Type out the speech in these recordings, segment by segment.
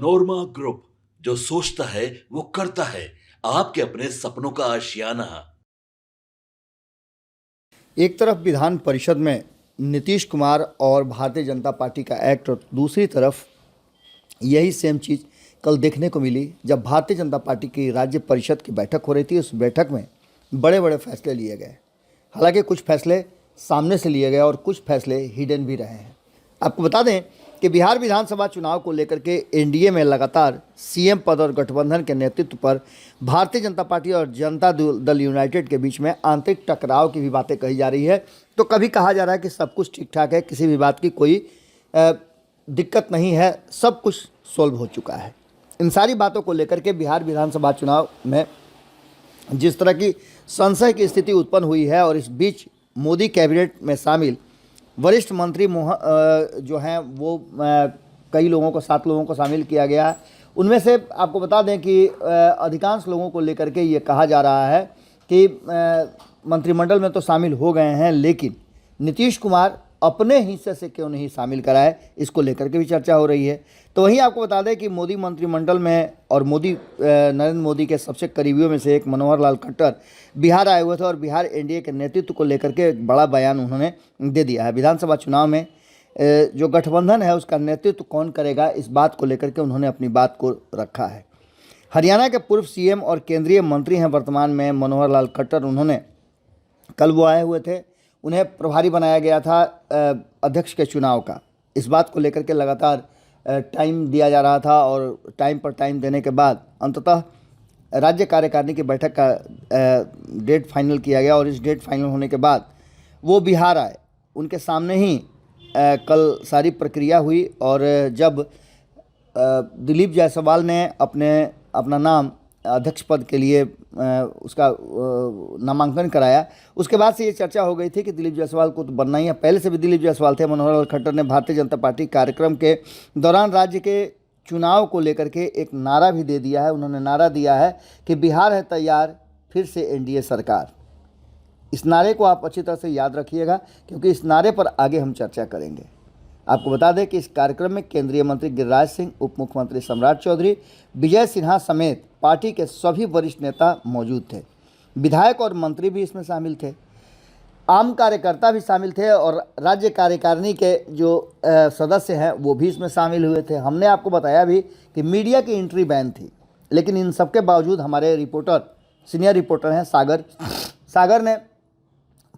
नोरमा group, जो सोचता है वो करता है। आपके अपने सपनों का आशियाना। एक तरफ विधान परिषद में नीतीश कुमार और भारतीय जनता पार्टी का एक्ट और दूसरी तरफ यही सेम चीज़ कल देखने को मिली जब भारतीय जनता पार्टी की राज्य परिषद की बैठक हो रही थी। उस बैठक में बड़े बड़े फैसले लिए गए। हालांकि कुछ फैसले सामने से लिए गए और कुछ फैसले हिडन भी रहे हैं। आपको बता दें कि बिहार विधानसभा चुनाव को लेकर के एनडीए में लगातार सीएम पद और गठबंधन के नेतृत्व पर भारतीय जनता पार्टी और जनता दल यूनाइटेड के बीच में आंतरिक टकराव की भी बातें कही जा रही है। तो कभी कहा जा रहा है कि सब कुछ ठीक ठाक है, किसी भी बात की कोई दिक्कत नहीं है, सब कुछ सोल्व हो चुका है। इन सारी बातों को लेकर के बिहार विधानसभा चुनाव में जिस तरह की संशय की स्थिति उत्पन्न हुई है और इस बीच मोदी कैबिनेट में शामिल वरिष्ठ मंत्री जो हैं वो कई लोगों को 7 लोगों को शामिल किया गया है। उनमें से आपको बता दें कि अधिकांश लोगों को लेकर के ये कहा जा रहा है कि मंत्रिमंडल में तो शामिल हो गए हैं, लेकिन नीतीश कुमार अपने हिस्से से क्यों नहीं शामिल कराए, इसको लेकर के भी चर्चा हो रही है। तो वहीं आपको बता दें कि मोदी मंत्रिमंडल में और नरेंद्र मोदी के सबसे करीबियों में से एक मनोहर लाल खट्टर बिहार आए हुए थे और बिहार एनडीए के नेतृत्व को लेकर के एक बड़ा बयान उन्होंने दे दिया है। विधानसभा चुनाव में जो गठबंधन है उसका नेतृत्व कौन करेगा, इस बात को लेकर के उन्होंने अपनी बात को रखा है। हरियाणा के पूर्व सीएम और केंद्रीय मंत्री हैं वर्तमान में मनोहर लाल खट्टर। उन्होंने कल वो आए हुए थे, उन्हें प्रभारी बनाया गया था अध्यक्ष के चुनाव का। इस बात को लेकर के लगातार टाइम दिया जा रहा था और टाइम पर टाइम देने के बाद अंततः राज्य कार्यकारिणी की बैठक का डेट फाइनल किया गया और इस डेट फाइनल होने के बाद वो बिहार आए। उनके सामने ही कल सारी प्रक्रिया हुई और जब दिलीप जायसवाल ने अपना नाम अध्यक्ष पद के लिए उसका नामांकन कराया, उसके बाद से ये चर्चा हो गई थी कि दिलीप जायसवाल को तो बनना ही है। पहले से भी दिलीप जायसवाल थे। मनोहर लाल खट्टर ने भारतीय जनता पार्टी कार्यक्रम के दौरान राज्य के चुनाव को लेकर के एक नारा भी दे दिया है। उन्होंने नारा दिया है कि बिहार है तैयार, फिर से एनडीए सरकार। इस नारे को आप अच्छी तरह से याद रखिएगा, क्योंकि इस नारे पर आगे हम चर्चा करेंगे। आपको बता दें कि इस कार्यक्रम में केंद्रीय मंत्री गिरिराज सिंह, उप मुख्यमंत्री सम्राट चौधरी, विजय सिन्हा समेत पार्टी के सभी वरिष्ठ नेता मौजूद थे। विधायक और मंत्री भी इसमें शामिल थे, आम कार्यकर्ता भी शामिल थे और राज्य कार्यकारिणी के जो सदस्य हैं वो भी इसमें शामिल हुए थे। हमने आपको बताया भी कि मीडिया की एंट्री बैन थी, लेकिन इन सबके बावजूद हमारे रिपोर्टर, सीनियर रिपोर्टर हैं सागर ने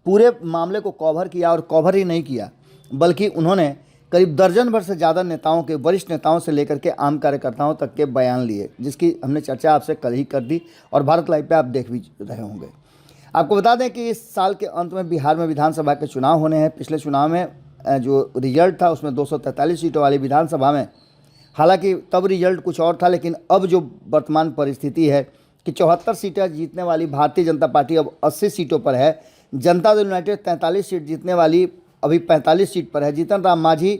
पूरे मामले को कवर किया और कवर ही नहीं किया, बल्कि उन्होंने करीब दर्जन भर से ज़्यादा नेताओं के, वरिष्ठ नेताओं से लेकर के आम कार्यकर्ताओं तक के बयान लिए, जिसकी हमने चर्चा आपसे कल ही कर दी और भारत लाइव पे आप देख भी रहे होंगे। आपको बता दें कि इस साल के अंत में बिहार में विधानसभा के चुनाव होने हैं। पिछले चुनाव में जो रिजल्ट था उसमें 243 सीटों वाली विधानसभा में, हालांकि तब रिजल्ट कुछ और था, लेकिन अब जो वर्तमान परिस्थिति है कि 74 सीटें जीतने वाली भारतीय जनता पार्टी अब 80 सीटों पर है। जनता दल यूनाइटेड 43 सीट जीतने वाली अभी 45 सीट पर है। जीतन राम मांझी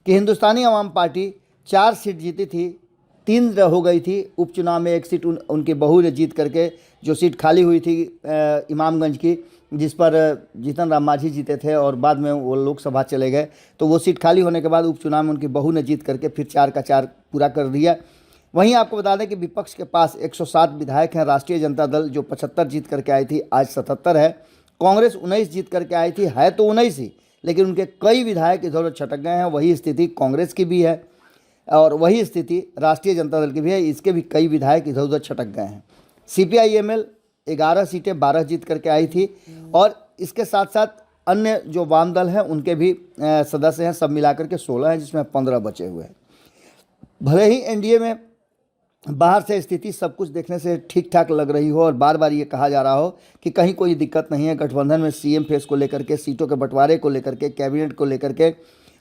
की हिंदुस्तानी अवाम पार्टी 4 सीट जीती थी, 3 हो गई थी। उपचुनाव में 1 सीट उनकी बहू ने जीत करके, जो सीट खाली हुई थी इमामगंज की, जिस पर जीतन राम मांझी जीते थे और बाद में वो लोकसभा चले गए, तो वो सीट खाली होने के बाद उपचुनाव में उनकी बहू ने जीत करके फिर 4 का 4 पूरा कर दिया। वहीं आपको बता दें कि विपक्ष के पास 107 विधायक हैं। राष्ट्रीय जनता दल जो 75 जीत करके आई थी, आज 77 है। कांग्रेस 19 जीत करके आई थी, है तो 19 ही, लेकिन उनके कई विधायक इधर उधर छटक गए हैं। वही स्थिति कांग्रेस की भी है और वही स्थिति राष्ट्रीय जनता दल की भी है, इसके भी कई विधायक इधर उधर छटक गए हैं। सीपीआईएमएल 11 सीटें 12 जीत करके आई थी और इसके साथ साथ अन्य जो वाम दल हैं उनके भी सदस्य हैं, सब मिलाकर के 16 हैं, जिसमें 15 बचे हुए हैं। भले ही एनडीए में बाहर से स्थिति सब कुछ देखने से ठीक ठाक लग रही हो और बार बार ये कहा जा रहा हो कि कहीं कोई दिक्कत नहीं है, गठबंधन में सीएम फेस को लेकर के, सीटों के बंटवारे को लेकर के, कैबिनेट को लेकर के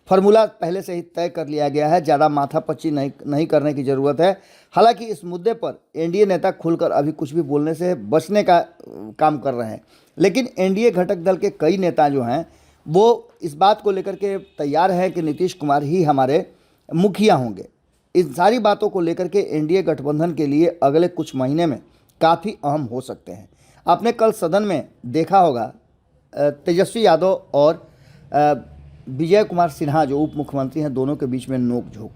फार्मूला पहले से ही तय कर लिया गया है, ज़्यादा माथापच्ची नहीं करने की ज़रूरत है। हालांकि इस मुद्दे पर एनडीए नेता खुलकर अभी कुछ भी बोलने से बचने का काम कर रहे हैं, लेकिन एनडीए घटक दल के कई नेता जो हैं वो इस बात को लेकर के तैयार हैं कि नीतीश कुमार ही हमारे मुखिया होंगे। इन सारी बातों को लेकर के एनडीए गठबंधन के लिए अगले कुछ महीने में काफ़ी अहम हो सकते हैं। आपने कल सदन में देखा होगा तेजस्वी यादव और विजय कुमार सिन्हा जो उप मुख्यमंत्री हैं, दोनों के बीच में नोक झोंक।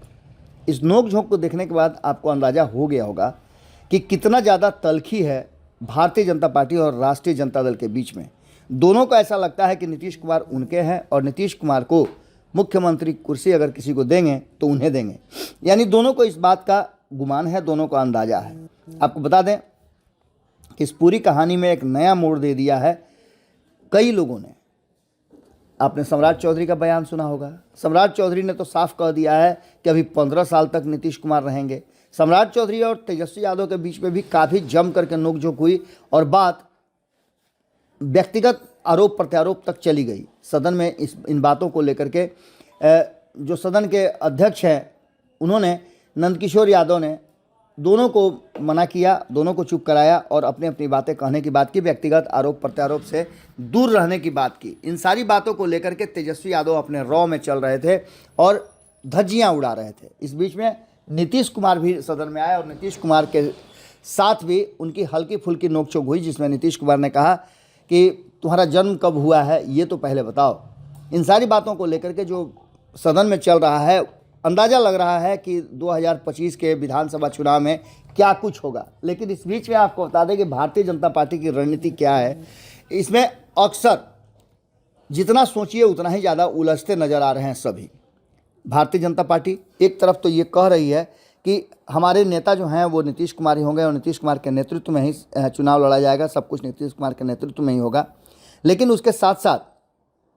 इस नोक-झोंक को देखने के बाद आपको अंदाज़ा हो गया होगा कि कितना ज़्यादा तल्खी है भारतीय जनता पार्टी और राष्ट्रीय जनता दल के बीच में। दोनों को ऐसा लगता है कि नीतीश कुमार उनके हैं और नीतीश कुमार को मुख्यमंत्री कुर्सी अगर किसी को देंगे तो उन्हें देंगे। यानी दोनों को इस बात का गुमान है, दोनों को अंदाज़ा है। आपको बता दें कि इस पूरी कहानी में एक नया मोड़ दे दिया है कई लोगों ने। आपने सम्राट चौधरी का बयान सुना होगा। सम्राट चौधरी ने तो साफ कह दिया है कि अभी 15 साल तक नीतीश कुमार रहेंगे। सम्राट चौधरी और तेजस्वी यादव के बीच में भी काफ़ी जम करके नोकझोंक हुई और बात व्यक्तिगत आरोप प्रत्यारोप तक चली गई। सदन में इन बातों को लेकर के जो सदन के अध्यक्ष हैं उन्होंने, नंदकिशोर यादव ने, दोनों को मना किया, दोनों को चुप कराया और अपनी अपनी बातें कहने की बात की, व्यक्तिगत आरोप प्रत्यारोप से दूर रहने की बात की। इन सारी बातों को लेकर के तेजस्वी यादव अपने रॉ में चल रहे थे और धज्जियां उड़ा रहे थे। इस बीच में नीतीश कुमार भी सदन में आए और नीतीश कुमार के साथ भी उनकी हल्की फुल्की नोकझोंक हुई, जिसमें नीतीश कुमार ने कहा कि तुम्हारा जन्म कब हुआ है ये तो पहले बताओ। इन सारी बातों को लेकर के जो सदन में चल रहा है, अंदाज़ा लग रहा है कि 2025 के विधानसभा चुनाव में क्या कुछ होगा। लेकिन इस बीच में आपको बता दें कि भारतीय जनता पार्टी की रणनीति क्या है। इसमें अक्सर जितना सोचिए उतना ही ज़्यादा उलझते नज़र आ रहे हैं सभी। भारतीय जनता पार्टी एक तरफ तो ये कह रही है कि हमारे नेता जो हैं वो नीतीश कुमार ही होंगे और नीतीश कुमार के नेतृत्व में ही चुनाव लड़ा जाएगा, सब कुछ नीतीश कुमार के नेतृत्व में ही होगा। लेकिन उसके साथ साथ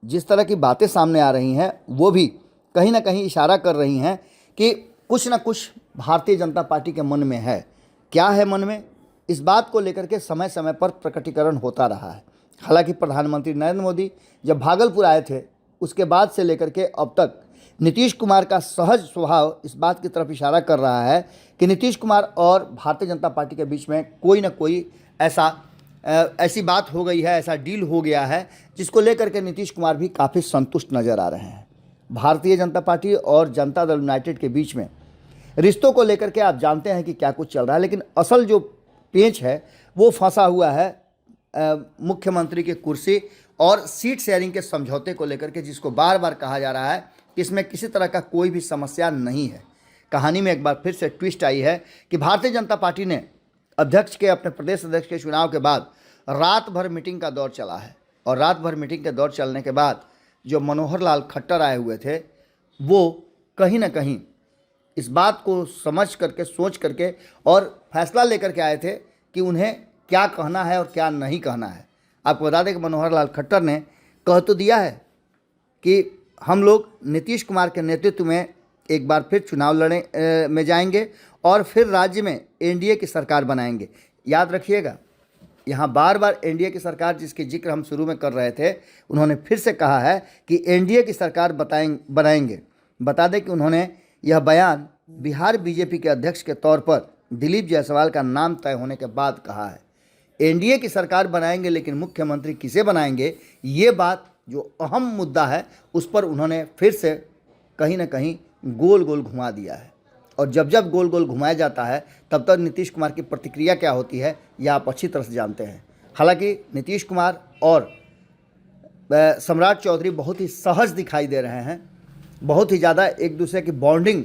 जिस तरह की बातें सामने आ रही हैं वो भी कहीं ना कहीं इशारा कर रही हैं कि कुछ ना कुछ भारतीय जनता पार्टी के मन में है। क्या है मन में, इस बात को लेकर के समय समय पर प्रकटीकरण होता रहा है। हालांकि प्रधानमंत्री नरेंद्र मोदी जब भागलपुर आए थे उसके बाद से लेकर के अब तक नीतीश कुमार का सहज स्वभाव इस बात की तरफ इशारा कर रहा है कि नीतीश कुमार और भारतीय जनता पार्टी के बीच में कोई ना कोई ऐसी बात हो गई है, ऐसा डील हो गया है जिसको लेकर के नीतीश कुमार भी काफ़ी संतुष्ट नज़र आ रहे हैं। भारतीय जनता पार्टी और जनता दल यूनाइटेड के बीच में रिश्तों को लेकर के आप जानते हैं कि क्या कुछ चल रहा है, लेकिन असल जो पेंच है वो फंसा हुआ है मुख्यमंत्री की कुर्सी और सीट शेयरिंग के समझौते को लेकर के, जिसको बार बार कहा जा रहा है कि इसमें किसी तरह का कोई भी समस्या नहीं है। कहानी में एक बार फिर से ट्विस्ट आई है कि भारतीय जनता पार्टी ने अपने प्रदेश अध्यक्ष के चुनाव के बाद रात भर मीटिंग का दौर चला है और रात भर मीटिंग के दौर चलने के बाद जो मनोहर लाल खट्टर आए हुए थे वो कहीं ना कहीं इस बात को समझ करके, सोच करके और फैसला लेकर के आए थे कि उन्हें क्या कहना है और क्या नहीं कहना है। आपको बता दें कि मनोहर लाल खट्टर ने कह तो दिया है कि हम लोग नीतीश कुमार के नेतृत्व में एक बार फिर चुनाव लड़ने में जाएंगे और फिर राज्य में एनडीए की सरकार बनाएंगे। याद रखिएगा, यहाँ बार बार एनडीए की सरकार जिसकी जिक्र हम शुरू में कर रहे थे, उन्होंने फिर से कहा है कि एनडीए की सरकार बनाएंगे। बता दें कि उन्होंने यह बयान बिहार बीजेपी के अध्यक्ष के तौर पर दिलीप जायसवाल का नाम तय होने के बाद कहा है। एनडीए की सरकार बनाएंगे, लेकिन मुख्यमंत्री किसे बनाएंगे, ये बात जो अहम मुद्दा है उस पर उन्होंने फिर से कहीं ना कहीं गोल गोल घुमा दिया है। और जब जब गोल गोल घुमाया जाता है तब तक नीतीश कुमार की प्रतिक्रिया क्या होती है यह आप अच्छी तरह से जानते हैं। हालांकि नीतीश कुमार और सम्राट चौधरी बहुत ही सहज दिखाई दे रहे हैं, बहुत ही ज़्यादा एक दूसरे की बॉन्डिंग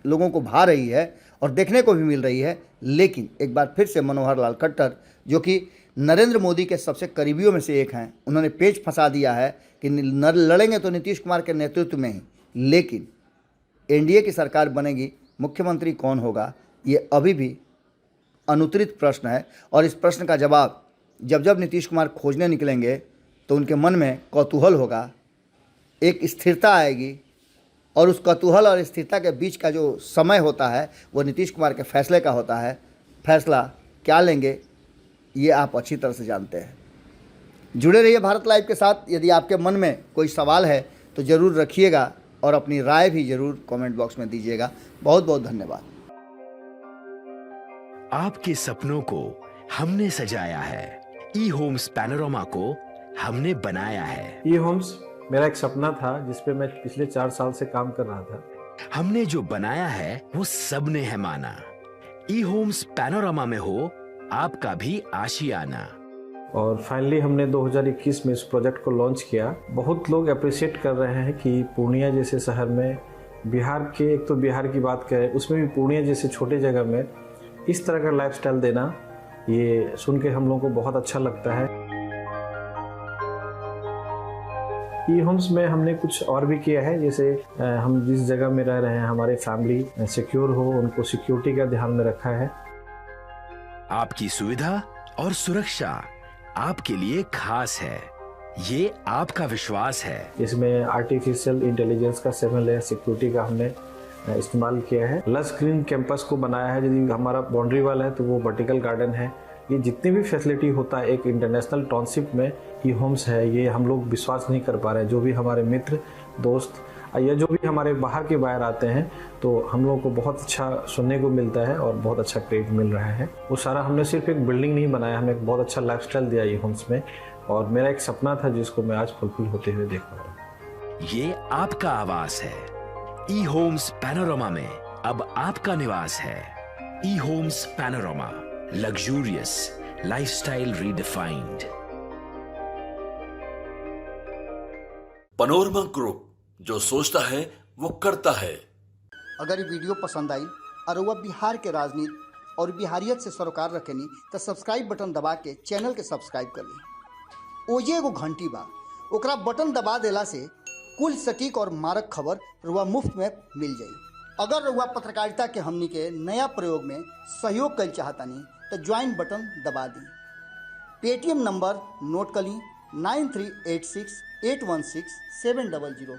लोगों को भा रही है और देखने को भी मिल रही है। लेकिन एक बार फिर से मनोहर लाल खट्टर, जो कि नरेंद्र मोदी के सबसे करीबियों में से एक हैं, उन्होंने पेच फंसा दिया है कि लड़ेंगे तो नीतीश कुमार के नेतृत्व में ही, लेकिन एनडीए की सरकार बनेगी, मुख्यमंत्री कौन होगा ये अभी भी अनुत्तरित प्रश्न है। और इस प्रश्न का जवाब जब जब नीतीश कुमार खोजने निकलेंगे तो उनके मन में कौतूहल होगा, एक स्थिरता आएगी और उस कौतूहल और स्थिरता के बीच का जो समय होता है वो नीतीश कुमार के फैसले का होता है। फैसला क्या लेंगे ये आप अच्छी तरह से जानते हैं। जुड़े रहिए भारत लाइव के साथ। यदि आपके मन में कोई सवाल है तो ज़रूर रखिएगा और अपनी राय भी ज़रूर कमेंट बॉक्स में दीजिएगा। बहुत बहुत धन्यवाद। आपके सपनों को हमने सजाया है, ई होम्स पैनोरामा को हमने बनाया है। ई होम्स मेरा एक सपना था जिस पे मैं पिछले 4 साल से काम कर रहा था। हमने जो बनाया है वो सबने है माना। ई होम्स पैनोरामा में हो आपका भी आशियाना। और फाइनली हमने 2021 में इस प्रोजेक्ट को लॉन्च किया। बहुत लोग अप्रिशिएट कर रहे हैं कि पूर्णिया जैसे शहर में बिहार के, एक तो बिहार की बात करें, उसमें भी पूर्णिया जैसे छोटे जगह में इस तरह का लाइफस्टाइल देना, ये सुन के हम लोगों को बहुत अच्छा लगता है। ई होम्स में हमने कुछ और भी किया है, जैसे हम जिस जगह में रह रहे हैं हमारे फैमिली सिक्योर हो, उनको सिक्योरिटी का ध्यान में रखा है। आपकी सुविधा और सुरक्षा आपके लिए खास है, ये आपका विश्वास है। इसमें आर्टिफिशियल इंटेलिजेंस का 7 लेयर सिक्योरिटी का हमने इस्तेमाल किया है। लस ग्रीन कैंपस को बनाया है, यदि हमारा बाउंड्री वाल है तो वो वर्टिकल गार्डन है। ये जितनी भी फैसिलिटी होता है एक इंटरनेशनल टाउनशिप में, ये होम्स है, ये हम लोग विश्वास नहीं कर पा रहे हैं। जो भी हमारे मित्र दोस्त या जो भी हमारे बाहर के बाहर आते हैं, तो हम लोगों को बहुत अच्छा सुनने को मिलता है और बहुत अच्छा क्रेडिट मिल रहा है। वो सारा हमने सिर्फ एक बिल्डिंग नहीं बनाया, हमें एक बहुत अच्छा लाइफस्टाइल दिया ये होम्स में, और मेरा एक सपना था जिसको मैं आज फुलफिल होते हुए देख पा रहा हूँ। ये आपका आवास है। ई होम्स पैनोरामा में अब आपका निवास है। E Homes Panorama, luxurious lifestyle redefined. Panorama Group, जो सोचता है वो करता है। अगर ये वीडियो पसंद आई और वह बिहार के राजनीति और बिहारियत से सरोकार रखेनी तो सब्सक्राइब बटन दबा के चैनल के सब्सक्राइब कर ली। ओजे एगो घंटी बा, ओकरा बटन दबा देला से कुल सटीक और मारक खबर रुआ मुफ्त में मिल जाई। अगर रुआ पत्रकारिता के हमनी के नया प्रयोग में सहयोग कर चाहतानी तो ज्वाइन बटन दबा दी। पेटीएम नंबर नोट कर ली 9386816700।